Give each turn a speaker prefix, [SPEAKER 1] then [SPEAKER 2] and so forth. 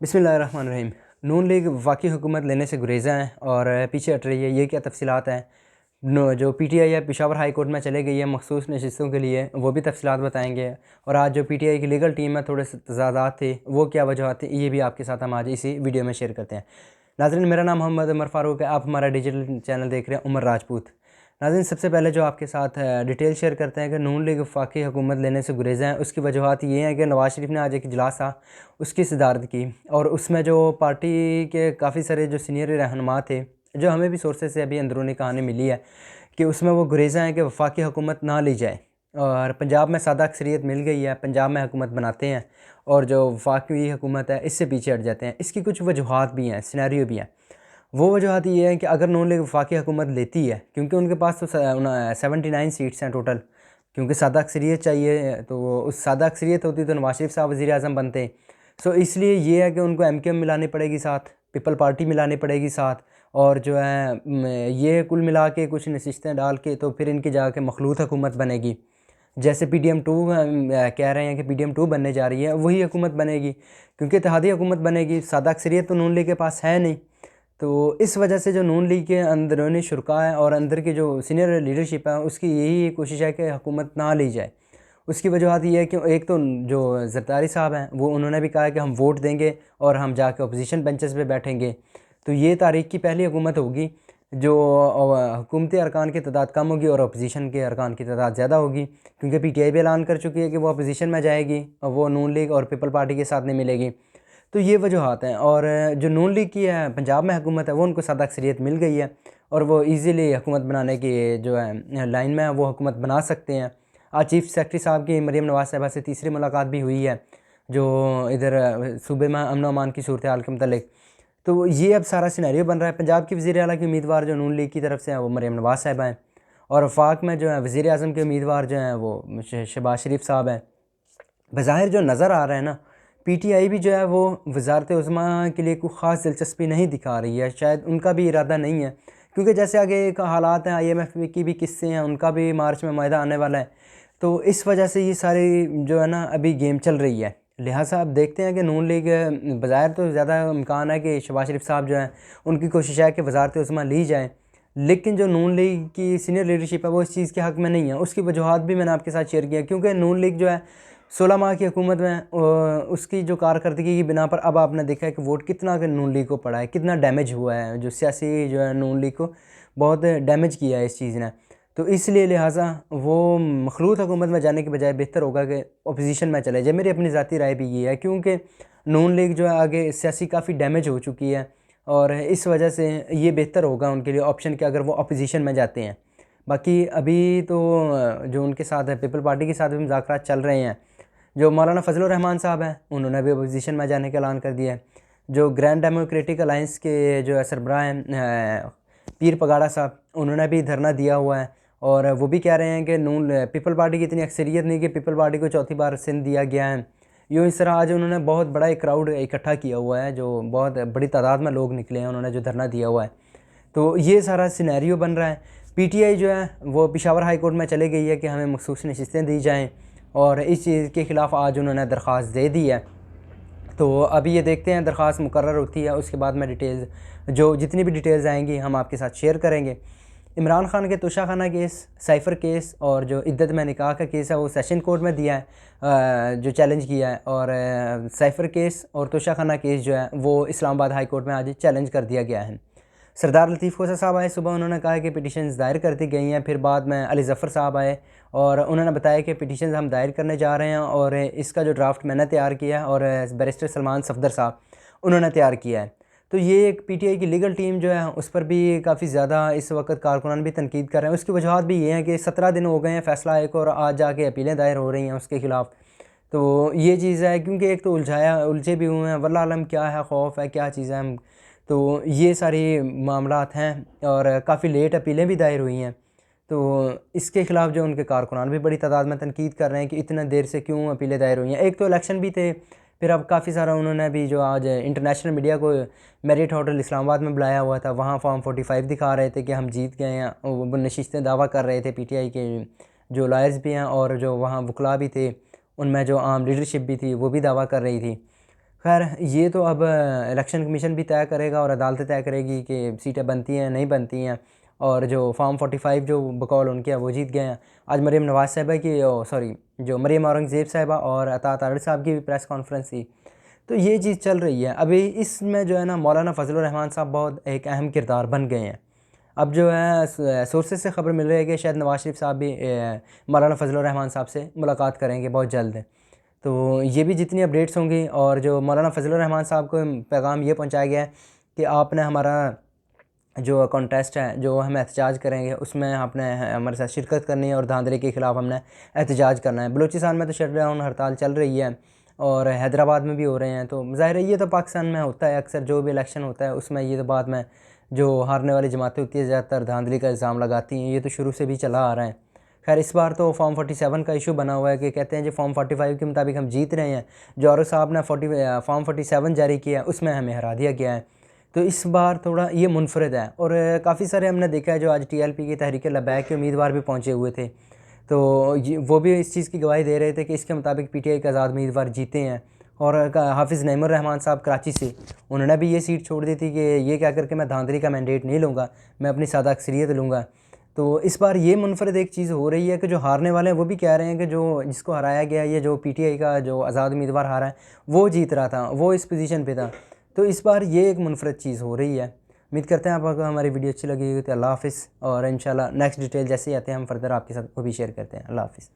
[SPEAKER 1] बिस्मिल्लाहिर्रहमानिर्रहीम। नून लीग वफाकी हुकूमत लेने से गुरेज़ा है और पीछे हट रही है। ये क्या तफसीलात हैं? जो पीटीआई है पेशावर हाई कोर्ट में चले गई है मखसूस नशिस्तों के लिए, वो भी तफसीलात बताएंगे। और आज जो पीटीआई की लीगल टीम में थोड़े से तज़ादात थे, वो क्या वजूहत थी, ये भी आपके साथ हम आज इसी वीडियो में शेयर करते हैं। नाज़रीन, मेरा नाम मोहम्मद उमर फ़ारूक है। आप हमारा डिजिटल चैनल देख रहे हैं उमर राजपूत। नाज़रीन, सबसे पहले जो आपके साथ डिटेल शेयर करते हैं कि नून लीग वफाकी हुकूमत लेने से गुरेज़ा है। उसकी वजूहत ये हैं कि नवाज़ शरीफ ने आज एक इजलास था, उसकी सदारत की, और उसमें जो पार्टी के काफ़ी सारे जो सीनियर रहनुमा थे, जो हमें भी सोर्सेज से अभी अंदरूनी कहानी मिली है कि उसमें वो गुरेज़ा हैं कि वफाकी हुकूमत ना ली जाए और पंजाब में सादा अक्सरियत मिल गई है, पंजाब में हुकूमत बनाते हैं और जो वफाकी हुकूमत है इससे पीछे हट जाते हैं। इसकी कुछ वजूहत भी हैं, सिनेरियो भी हैं। वो वजूहत ये है कि अगर नून लीग वफाकी हुकूमत लेती है, क्योंकि उनके पास तो 79 सीट्स हैं टोटल, क्योंकि सादा अक्सरियत चाहिए, तो उस सादा अक्सरियत होती तो नवाज शरीफ साहब वज़ीर आज़म बनते। सो इसलिए ये है कि उनको एमकेएम मिलानी पड़ेगी साथ, पीपल पार्टी मिलानी पड़ेगी साथ, और जो है ये कुल मिला के कुछ नशिस्तें डाल के तो फिर इनकी जाके मखलूत हुकूमत बनेगी। जैसे PDM-2 कह रहे हैं कि PDM-2 बनने जा रही है, वही हुकूमत बनेगी, क्योंकि इत्तेहादी हुकूमत बनेगी। सादा अक्सरियत तो नून लीग के पास है नहीं। तो इस वजह से जो नून लीग के अंदरूनी शुरा है और अंदर की जो सीनियर लीडरशिप है, उसकी यही कोशिश है कि हुकूमत ना ली जाए। उसकी वजूहत ये है कि एक तो जो ज़रदारी साहब हैं, वो उन्होंने भी कहा है कि हम वोट देंगे और हम जाके अपोजिशन बेंचेस पे बैठेंगे। तो ये तारीख़ की पहली हुकूमत होगी जो हुकूमती अरकान की तादाद कम होगी और अपोजिशन के अरकान की तादाद ज़्यादा होगी, क्योंकि पीटीआई भी ऐलान कर चुकी है कि वो अपोजिशन में जाएगी और वो नून लीग और पीपल पार्टी के साथ नहीं मिलेगी। तो ये वजूहत हैं। और जो नून लीग की है पंजाब में हुकूमत है, वो उनको सादा अक्सरियत मिल गई है और वो ईज़िली हुकूमत बनाने की जो है लाइन में है, वो हुकूमत बना सकते हैं। आज चीफ़ सेक्रेटरी साहब की मरीम नवाज़ साहिबा से तीसरी मुलाकात भी हुई है, जो इधर सूबे में अमन अमान की सूरत हाल के मतलब। तो ये अब सारा सिनेरियो बन रहा है। पंजाब की वज़ीर आला की उम्मीदवार जो नून लीग की तरफ से हैं, वो मरीम नवाज़ साहिबा हैं, और वफाक में जो है वज़ीर आज़म के उम्मीदवार जो हैं वो शहबाज शरीफ साहब हैं। बज़ाहिर जो नज़र आ रहा है ना, पीटीआई भी जो है वो वज़ारत उज़्मा के लिए कोई ख़ास दिलचस्पी नहीं दिखा रही है, शायद उनका भी इरादा नहीं है, क्योंकि जैसे आगे का हालात हैं, IMF की भी किस्से हैं, उनका भी मार्च में मायदा आने वाला है। तो इस वजह से ये सारी जो है ना अभी गेम चल रही है। लिहाजा अब देखते हैं कि नून लीग बज़ाहिर तो ज़्यादा इम्कान है कि शहबाज शरीफ साहब जो हैं, उनकी कोशिश है कि वज़ारत उज़्मा ली जाए, लेकिन जो नून लीग की सीनियर लीडरशिप है वो इस चीज़ के हक़ में नहीं है। उसकी वजूहत भी मैंने आपके साथ शेयर किया, क्योंकि नून लीग जो है 16 माह की हुकूमत में उसकी जो कारकर्दगी की बिना पर अब आपने देखा है कि वोट कितना कि नून लीग को पड़ा है, कितना डैमेज हुआ है, जो सियासी जो है नून लीग को बहुत डैमेज किया है इस चीज़ ने। तो इसलिए लिहाजा वो मखलूत हुकूमत में जाने के बजाय बेहतर होगा कि अपोजिशन में चले जाए। मेरी अपनी ज़ाती राय भी ये है, क्योंकि नून लीग जो है आगे सियासी काफ़ी डैमेज हो चुकी है, और इस वजह से ये बेहतर होगा उनके लिए ऑप्शन कि अगर वो अपोजिशन में जाते हैं। बाकी अभी तो जो उनके साथ है पीपल पार्टी के साथ भी मुज़ाकरात चल रहे हैं। जो मौलाना फजलुर रहमान साहब हैं, उन्होंने भी अपोजिशन में जाने का ऐलान कर दिया है। जो ग्रैंड डेमोक्रेटिक अलायंस के जो सरबराह हैं पीर पगाड़ा साहब, उन्होंने भी धरना दिया हुआ है, और वो भी कह रहे हैं कि नून पीपल पार्टी की इतनी अक्सरियत नहीं कि पीपल पार्टी को चौथी बार सिंध दिया गया है। यूँ इस तरह आज उन्होंने बहुत बड़ा एक क्राउड इकट्ठा किया हुआ है, जो बहुत बड़ी तादाद में लोग निकले हैं, उन्होंने जो धरना दिया हुआ है। तो ये सारा सिनेरियो बन रहा है। पीटीआई जो है वो पेशावर हाई कोर्ट में चले गई है कि हमें मखसूस नशिस्तें दी जाएँ, और इस चीज़ के ख़िलाफ़ आज उन्होंने दरख्वास्त दे दी है। तो अभी ये देखते हैं दरख्वास्त मुकर्रर होती है, उसके बाद में डिटेल्स जो जितनी भी डिटेल्स आएंगी हम आपके साथ शेयर करेंगे। इमरान खान के तोशाखाना केस, साइफ़र केस और जो इद्दत में निकाह का केस है वो सेशन कोर्ट में दिया है, जो चैलेंज किया है, और साइफ़र केस और तोशाखाना केस जो है वो इस्लामाबाद हाई कोर्ट में आज चैलेंज कर दिया गया है। सरदार लतीफ़ खोसा साहब आए सुबह, उन्होंने कहा कि पिटिशन्स दायर कर दी गई हैं। फिर बाद में अली ज़फ़र साहब आए और उन्होंने बताया कि पिटिशन्स हम दायर करने जा रहे हैं, और इसका जो ड्राफ्ट मैंने तैयार किया है और बैरिस्टर सलमान सफदर साहब उन्होंने तैयार किया है। तो ये एक पीटीआई की लीगल टीम जो है उस पर भी काफ़ी ज़्यादा इस वक्त कारकुनान भी तनकीद कर रहे हैं। उसकी वजूहत भी ये हैं कि 17 दिन हो गए हैं फ़ैसला आए को, और आज जाके अपीलें दायर हो रही हैं उसके ख़िलाफ़। तो ये चीज़ है, क्योंकि एक तो उलझे भी हुए हैं, वल्लाह आलम क्या है, खौफ है, क्या चीज़ है। हम तो ये सारी मामलात हैं, और काफ़ी लेट अपीलें भी दायर हुई हैं। तो इसके ख़िलाफ़ जो उनके कारकुनान भी बड़ी तादाद में तनकीद कर रहे हैं कि इतने देर से क्यों अपीलें दायर हुई हैं। एक तो इलेक्शन भी थे, फिर अब काफ़ी सारा उन्होंने भी जो आज इंटरनेशनल मीडिया को मेरिट होटल इस्लामाबाद में बुलाया हुआ था, वहाँ फॉर्म 45 दिखा रहे थे कि हम जीत गए हैं। वो नशिस्तें दावा कर रहे थे पीटीआई के जो लॉयर्स भी हैं, और जो वहाँ वकला भी थे, उनमें जो आम लीडरशिप भी थी वो भी दावा कर रही थी। खैर ये तो अब इलेक्शन कमीशन भी तय करेगा और अदालतें तय करेगी कि सीटें बनती हैं नहीं बनती हैं। और जो फॉर्म 45 जो बकौल उनके वो जीत गए हैं। आज मरीम नवाज़ साहिबा की सॉरी जो मरीम औरंगज़ेब साहिबा और अता तारड़ साहब की भी प्रेस कॉन्फ्रेंस थी। तो ये चीज़ चल रही है अभी। इसमें जो है ना मौलाना फजलुर रहमान साहब बहुत एक अहम किरदार बन गए हैं। अब जो है सोर्सेज से ख़बर मिल रही है कि शायद नवाज शरीफ साहब भी मौलाना फजलुर रहमान साहब से मुलाकात करेंगे बहुत जल्द। तो ये भी जितनी अपडेट्स होंगी, और जो मौलाना फजलुर रहमान साहब को पैगाम ये पहुंचाया गया है कि आपने हमारा जो कॉन्टेस्ट है जो हम एहतजाज करेंगे उसमें आपने हमारे साथ शिरकत करनी है और धांधली के ख़िलाफ़ हमने एहतजाज करना है। बलूचिस्तान में तो शट डाउन हड़ताल चल रही है और हैदराबाद में भी हो रहे हैं। तो ज़ाहिर है ये तो पाकिस्तान में होता है, अक्सर जो भी इलेक्शन होता है उसमें ये तो बाद में जो हारने वाली जमातें होती है ज़्यादातर धांधली का इल्ज़ाम लगाती हैं। ये तो शुरू से भी चला आ रहा है। खैर इस बार तो फॉर्म 47 का इशू बना हुआ है कि कहते हैं जी फॉर्म 45 के मुताबिक हम जीत रहे हैं, जो औरत साहब ने फॉर्म 47 जारी किया उसमें हमें हरा दिया गया है। तो इस बार थोड़ा ये मुनफरद है। और काफ़ी सारे हमने देखा है जो आज TLP की तहरीक लबैक के उम्मीदवार भी पहुँचे हुए थे। तो वो भी इस चीज़ की गवाही दे रहे थे कि इसके मुताबिक PTI के आज़ाद उम्मीदवार जीते हैं। और हाफिज़ नईमुर रहमान साहब कराची से, उन्होंने भी ये सीट छोड़ दी थी कि ये क्या करके मैं धांधली का मैंडेट नहीं लूँगा, मैं अपनी सादा अक्सरियत लूँगा। तो इस बार ये मुनफरद एक चीज़ हो रही है कि जो हारने वाले हैं वो भी कह रहे हैं कि जो जिसको हराया गया, ये जो PTI का जो आज़ाद उम्मीदवार हारा है वो जीत रहा था, वो इस पोजीशन पे था। तो इस बार ये एक मुनफरद चीज़ हो रही है। उम्मीद करते हैं आपको हमारी वीडियो अच्छी लगी होगी। तो अल्लाह हाफ़िज़, और इंशाल्लाह नेक्स्ट डिटेल जैसे ही आते हैं हम फर्दर आपके साथ वो भी शेयर करते हैं। अल्लाह हाफ़िज़।